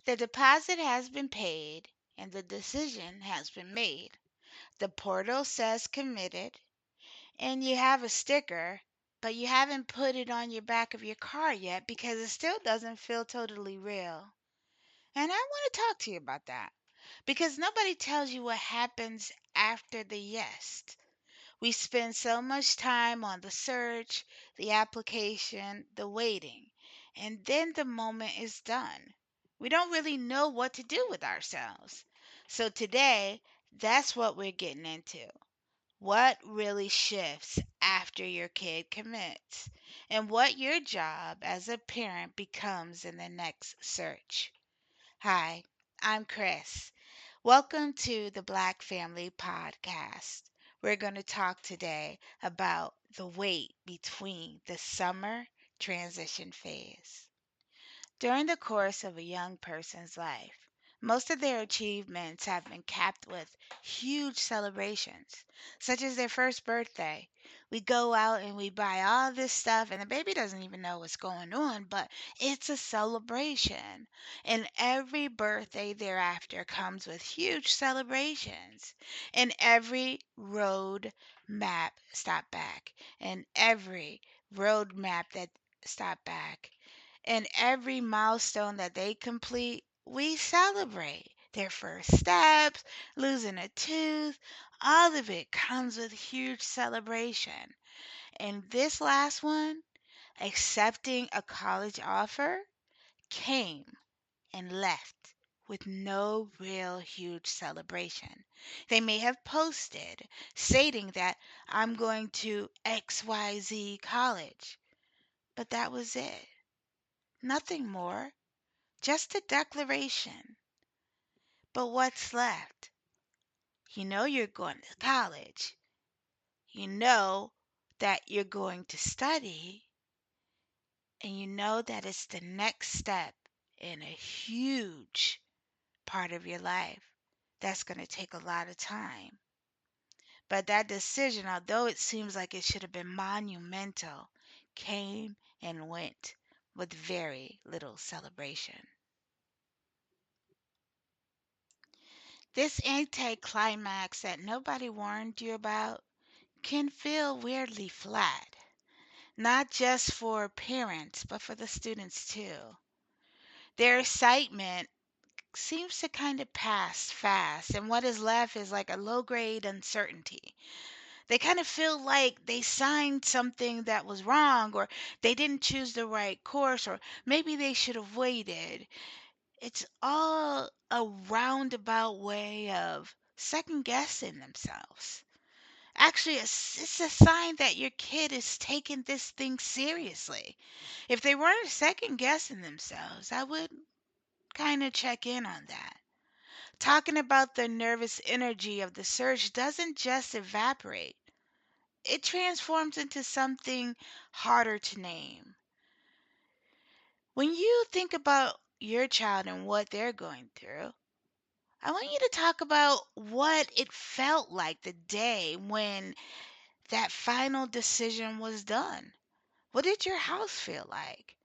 The deposit has been paid and the decision has been made. The portal says committed and you have a sticker, but you haven't put it on your back of your car yet because it still doesn't feel totally real. And I want to talk to you about that because nobody tells you what happens after the yes. We spend so much time on the search, the application, the waiting, and then the moment is done. We don't really know what to do with ourselves. So today, that's what we're getting into. What really shifts after your kid commits, and what your job as a parent becomes in the next search. Hi, I'm Chris. Welcome to the Black Family Podcast. We're going to talk today about the wait between the summer transition phase. During the course of a young person's life, most of their achievements have been capped with huge celebrations, such as their first birthday. We go out and we buy all this stuff, and the baby doesn't even know what's going on, but it's a celebration. And every birthday thereafter comes with huge celebrations. And every road map stop back, and every road map that stop back and every milestone that they complete, we celebrate. Their first steps, losing a tooth, all of it comes with huge celebration. And this last one, accepting a college offer, came and left with no real huge celebration. They may have posted stating that I'm going to XYZ college, but that was it. Nothing more. Just a declaration. But what's left? You know you're going to college. You know that you're going to study. And you know that it's the next step in a huge part of your life that's going to take a lot of time. But that decision, although it seems like it should have been monumental, came and went with very little celebration. This anticlimax that nobody warned you about can feel weirdly flat, not just for parents, but for the students too. Their excitement seems to kind of pass fast, and what is left is like a low grade uncertainty. They kind of feel like they signed something that was wrong, or they didn't choose the right course, or maybe they should have waited. It's all a roundabout way of second guessing themselves. Actually, it's a sign that your kid is taking this thing seriously. If they weren't second guessing themselves, I would kind of check in on that. Talking about the nervous energy of the surge doesn't just evaporate, it transforms into something harder to name. When you think about your child and what they're going through, I want you to talk about what it felt like the day when that final decision was done. What did your house feel like?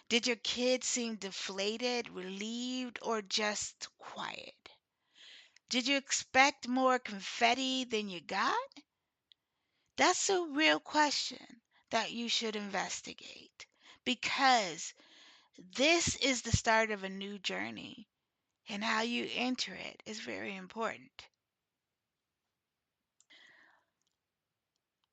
Did your kids seem deflated, relieved, or just quiet? Did you expect more confetti than you got? That's a real question that you should investigate because this is the start of a new journey, and how you enter it is very important.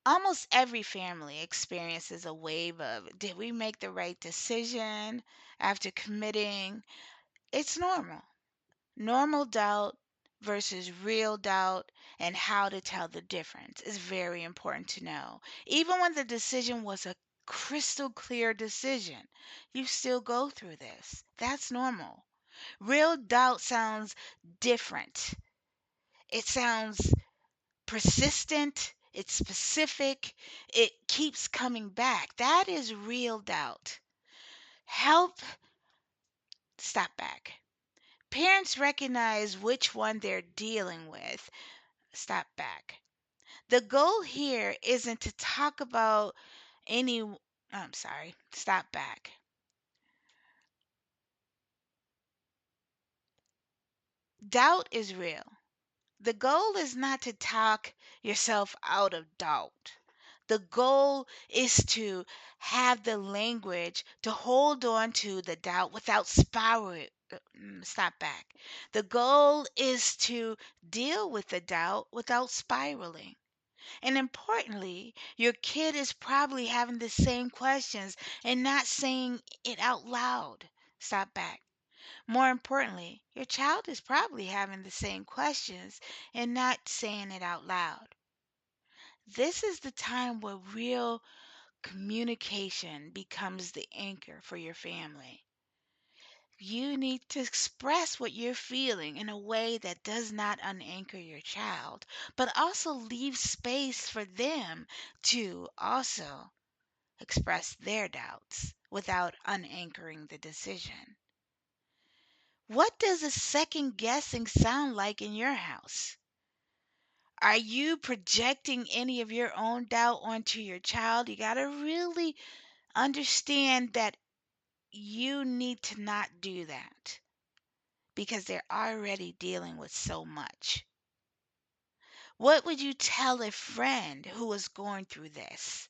Almost every family experiences a wave of did we make the right decision after committing? It's normal. Normal doubt versus real doubt, and how to tell the difference is very important to know. Even when the decision was a crystal clear decision, you still go through this. That's normal. Real doubt sounds different. It sounds persistent, it's specific, it keeps coming back. That is real doubt. Help stop back. Parents recognize which one they're dealing with. Stop back. The goal here isn't to talk about any. I'm sorry. Stop back. Doubt is real. The goal is not to talk yourself out of doubt. The goal is to have the language to hold on to the doubt without spiraling. Stop back. The goal is to deal with the doubt without spiraling. And importantly, your kid is probably having the same questions and not saying it out loud. Stop back. More importantly, your child is probably having the same questions and not saying it out loud. This is the time where real communication becomes the anchor for your family. You need to express what you're feeling in a way that does not unanchor your child, but also leave space for them to also express their doubts without unanchoring the decision. What does a second guessing sound like in your house? Are you projecting any of your own doubt onto your child? You got to really understand that you need to not do that because they're already dealing with so much. What would you tell a friend who was going through this?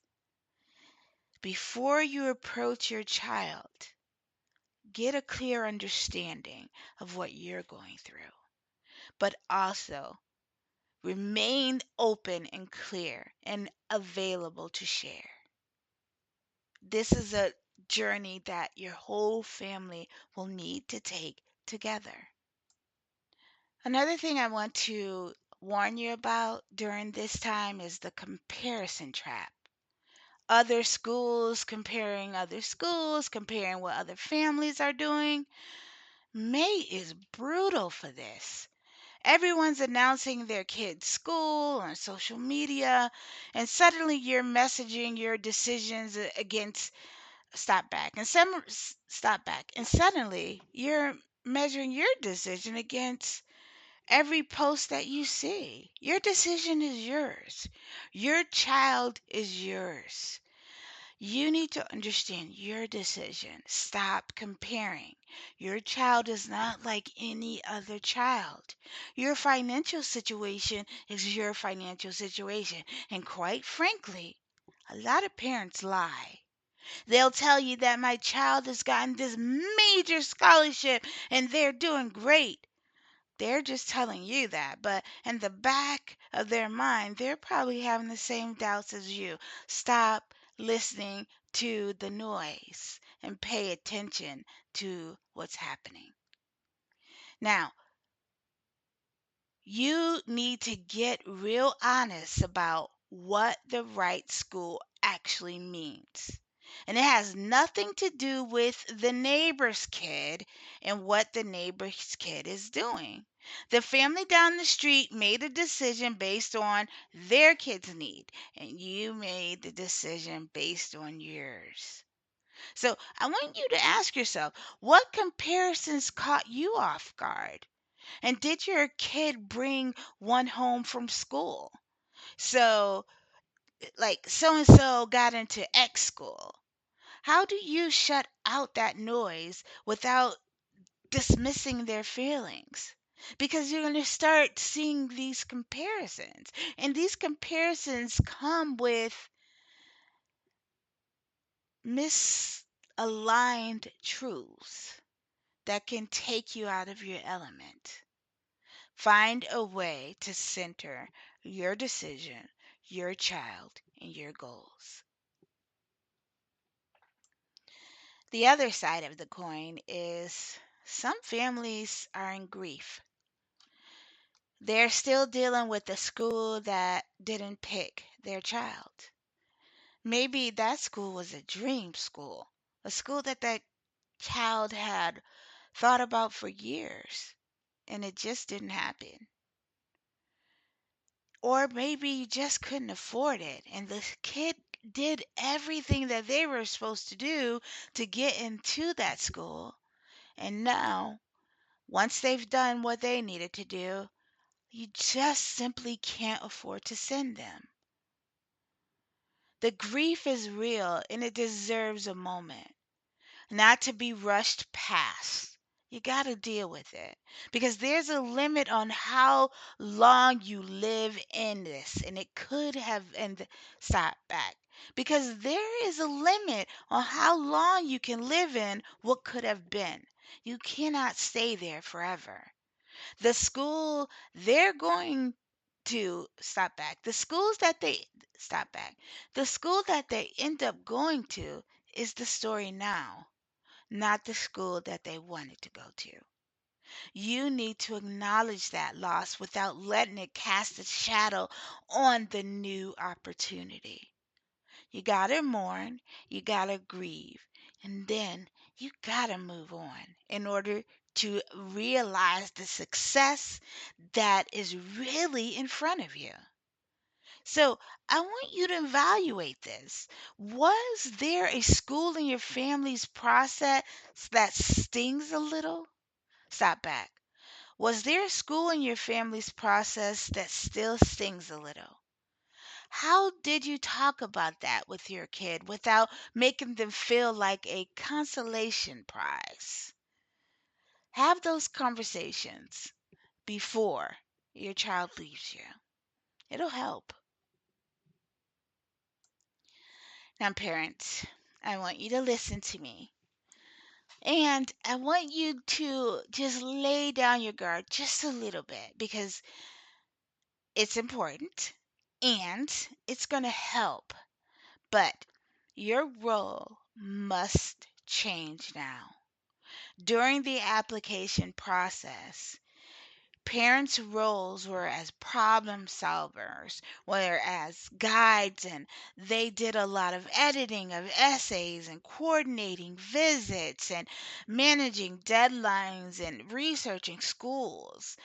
Before you approach your child, get a clear understanding of what you're going through, but also remain open and clear and available to share. This is a journey that your whole family will need to take together. Another thing I want to warn you about during this time is the comparison trap. Other schools, comparing what other families are doing. May is brutal for this. Everyone's announcing their kid's school on social media, and suddenly you're messaging your decisions against stop back, and suddenly you're measuring your decision against every post that you see. Your decision is yours. Your child is yours. You need to understand your decision. Stop comparing. Your child is not like any other child. Your financial situation is your financial situation. And quite frankly, a lot of parents lie. They'll tell you that my child has gotten this major scholarship and they're doing great. They're just telling you that, but in the back of their mind, they're probably having the same doubts as you. Stop listening to the noise and pay attention to what's happening. Now, you need to get real honest about what the right school actually means. And it has nothing to do with the neighbor's kid and what the neighbor's kid is doing. The family down the street made a decision based on their kid's need, and you made the decision based on yours. So I want you to ask yourself, what comparisons caught you off guard? And did your kid bring one home from school? So, like, so and so got into X school. How do you shut out that noise without dismissing their feelings? Because you're going to start seeing these comparisons. And these comparisons come with misaligned truths that can take you out of your element. Find a way to center your decision, your child, and your goals. The other side of the coin is some families are in grief. They're still dealing with the school that didn't pick their child. Maybe that school was a dream school, a school that that child had thought about for years, and it just didn't happen. Or maybe you just couldn't afford it, and the kid did everything that they were supposed to do to get into that school. And now, once they've done what they needed to do, you just simply can't afford to send them. The grief is real and it deserves a moment, not to be rushed past. You got to deal with it because there's a limit on how long you live in this, and it could have and stop back because there is a limit on how long you can live in what could have been. You cannot stay there forever. The school they're going to stop back. The schools that they stop back. The school that they end up going to is the story now, not the school that they wanted to go to. You need to acknowledge that loss without letting it cast a shadow on the new opportunity. You got to mourn, you got to grieve, and then you got to move on in order to realize the success that is really in front of you. So I want you to evaluate this. Was there a school in your family's process that stings a little? Stop back. Was there a school in your family's process that still stings a little? How did you talk about that with your kid without making them feel like a consolation prize? Have those conversations before your child leaves you. It'll help. Now, parents, I want you to listen to me. And I want you to just lay down your guard just a little bit because it's important and it's going to help. But your role must change now. During the application process, parents' roles were as problem solvers, whereas guides, and they did a lot of editing of essays and coordinating visits and managing deadlines and researching schools.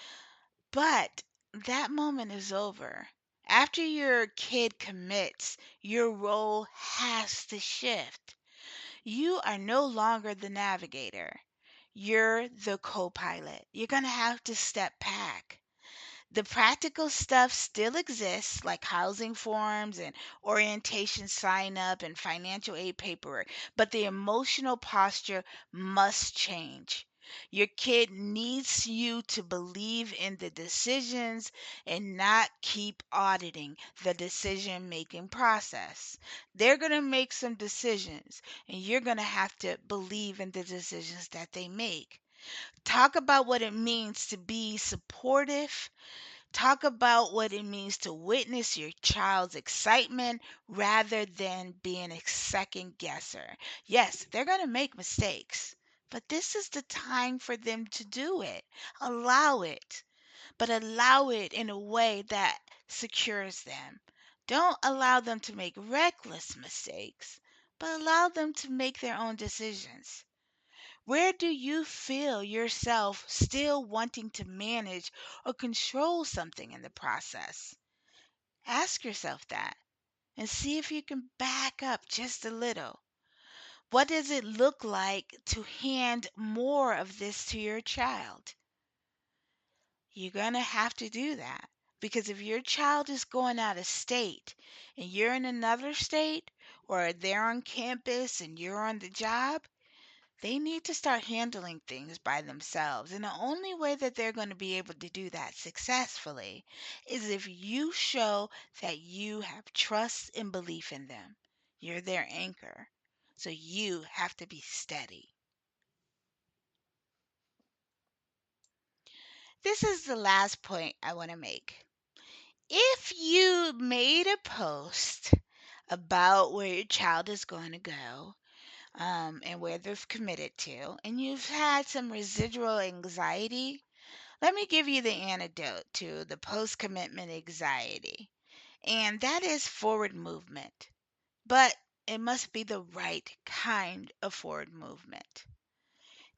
But that moment is over. After your kid commits, your role has to shift. You are no longer the navigator. You're the co pilot. You're going to have to step back. The practical stuff still exists, like housing forms and orientation sign up and financial aid paperwork, but the emotional posture must change. Your kid needs you to believe in the decisions and not keep auditing the decision making process. They're going to make some decisions, and you're going to have to believe in the decisions that they make. Talk about what it means to be supportive. Talk about what it means to witness your child's excitement rather than being a second guesser. Yes, they're going to make mistakes, but this is the time for them to do it. Allow it, but allow it in a way that secures them. Don't allow them to make reckless mistakes, but allow them to make their own decisions. Where do you feel yourself still wanting to manage or control something in the process? Ask yourself that and see if you can back up just a little. What does it look like to hand more of this to your child? You're going to have to do that because if your child is going out of state and you're in another state, or they're on campus and you're on the job, they need to start handling things by themselves. And the only way that they're going to be able to do that successfully is if you show that you have trust and belief in them. You're their anchor. So you have to be steady. This is the last point I want to make. If you made a post about where your child is going to go, and where they've committed to, and you've had some residual anxiety, let me give you the antidote to the post commitment anxiety, and that is forward movement. But it must be the right kind of forward movement.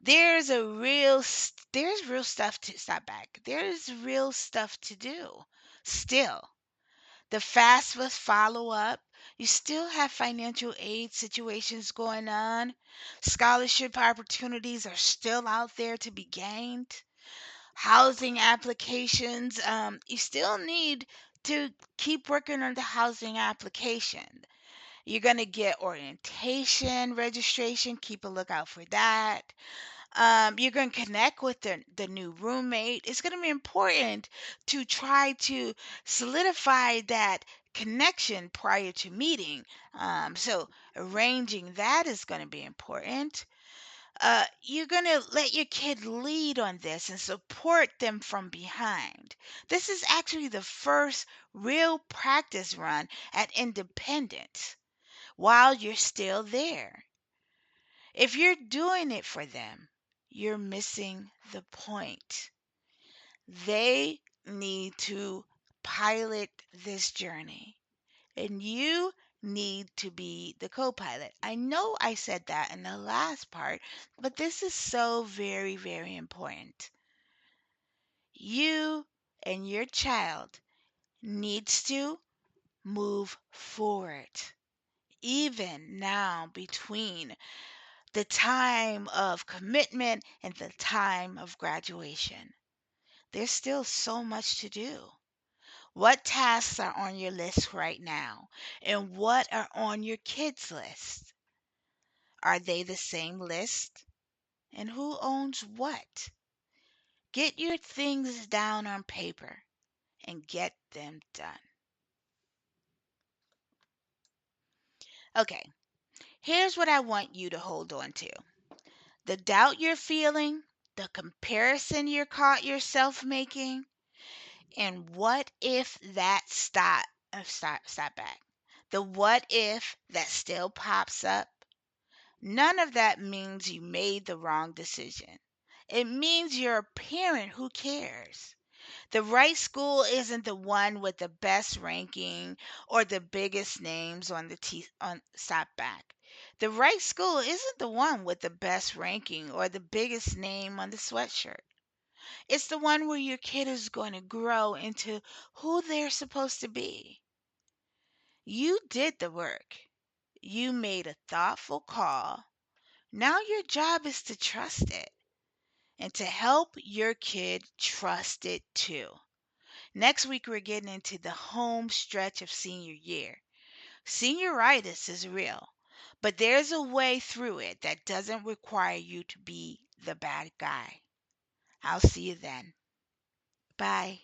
There's real stuff to stop back. There's real stuff to do still. The FAFSA follow up. You still have financial aid situations going on. Scholarship opportunities are still out there to be gained. Housing applications, you still need to keep working on the housing application. You're going to get orientation registration. Keep a lookout for that. You're going to connect with the new roommate. It's going to be important to try to solidify that connection prior to meeting. So arranging that is going to be important. You're going to let your kid lead on this and support them from behind. This is actually the first real practice run at independence while you're still there. If you're doing it for them, you're missing the point. They need to pilot this journey, and you need to be the co pilot. I know I said that in the last part, but this is so very, very important. You and your child needs to move forward, even now between the time of commitment and the time of graduation. There's still so much to do. What tasks are on your list right now? And what are on your kids' list? Are they the same list? And who owns what? Get your things down on paper and get them done. Okay, here's what I want you to hold on to: the doubt you're feeling, the comparison you're caught yourself making, and what if that stop back. The what if that still pops up. None of that means you made the wrong decision. It means you're a parent who cares. The right school isn't the one with the best ranking or the biggest names on on stop back. The right school isn't the one with the best ranking or the biggest name on the sweatshirt. It's the one where your kid is going to grow into who they're supposed to be. You did the work. You made a thoughtful call. Now your job is to trust it and to help your kid trust it too. Next week, we're getting into the home stretch of senior year. Senioritis is real, but there's a way through it that doesn't require you to be the bad guy. I'll see you then. Bye.